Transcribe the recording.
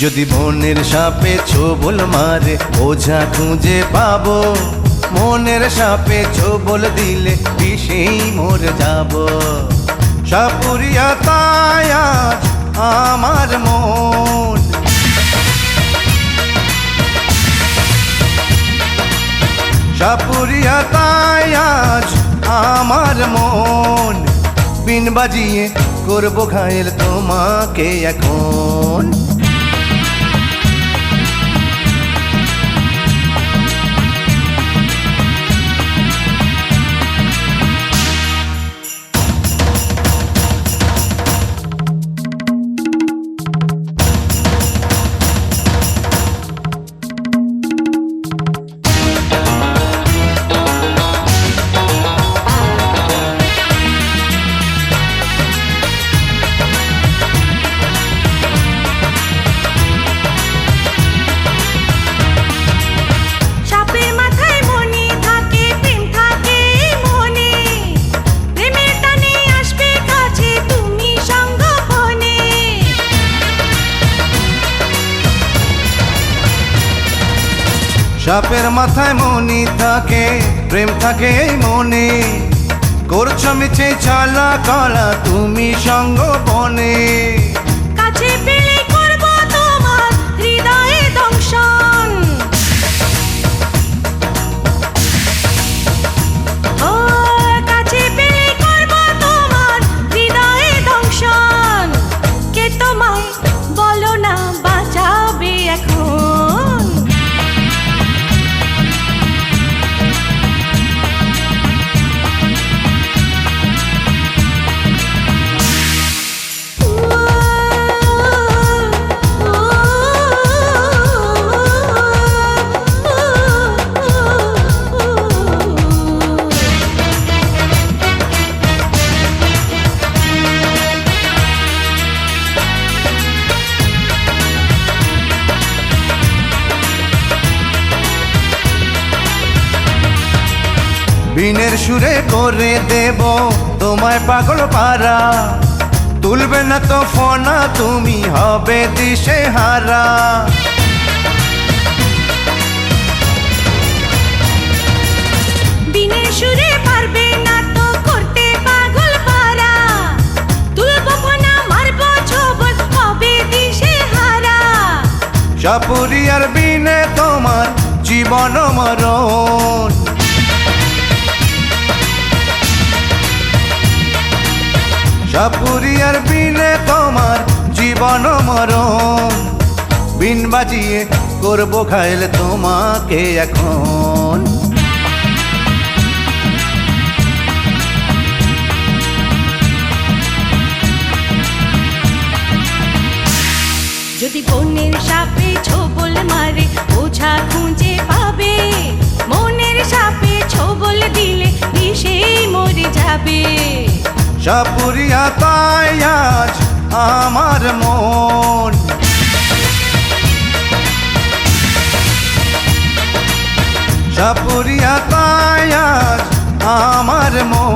যদি মনের সাপে ছোবল মারে ওঝা খুঁজে পাবো, মনের সাপে ছোবল দিলে বিষেই মরে যাব। সাপুরিয়া তাই আজ আমার মন, সাপুরিয়া তাই আজ আমার মন। বিন বাজিয়ে করবো ঘায়েল তোমাকে এখন। সাপের মাথায় মনি থাকে, প্রেম থাকে এই মনে, করছো মিছে চালা কলা তুমি সঙ্গ বনে। কাছে পেলে করব তোমার হৃদয়ে দংশন, ও কাছে পেলে করব তোমার হৃদয়ে দংশন। কে তোমায় বলো না বাঁচাবে এখন। বিনের সুরে করে দেব তোমায় পাগল পারা, তুলবে না তো ফোনা তুমি হবে দিশে হারা। বিনের সুরে পারবে না তো করতে পাগল পারা, তুলবো ফোনা মারবো ছোবল হবে দিশে হারা। সাপুরিয়ার বিনে তোমার জীবন মরণ, সাপুরিয়ার বিনে তোমার জীবন মরণ। বিন বাজিয়ে করবো ঘায়েল তোমাকে এখন। যদি বনের সাপে ছোবল মারে ওঝা খুঁজে পাবে, মনের সাপে ছোবল দিলে বিষেই মরে যাবে। সাপুরিয়া তাই আজ আমার মন, সাপুরিয়া তাই আজ আমার মন।